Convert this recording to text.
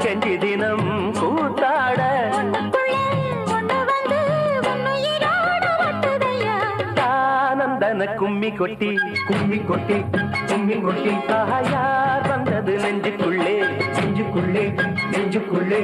கெஞ்சி தினம் கூத்தாட தானந்தன கும்மி கொட்டி கும்மி கொட்டி கும்மி கொட்டி யார் வந்தது நெஞ்சுக்குள்ளே நெஞ்சுக்குள்ளே நெஞ்சுக்குள்ளே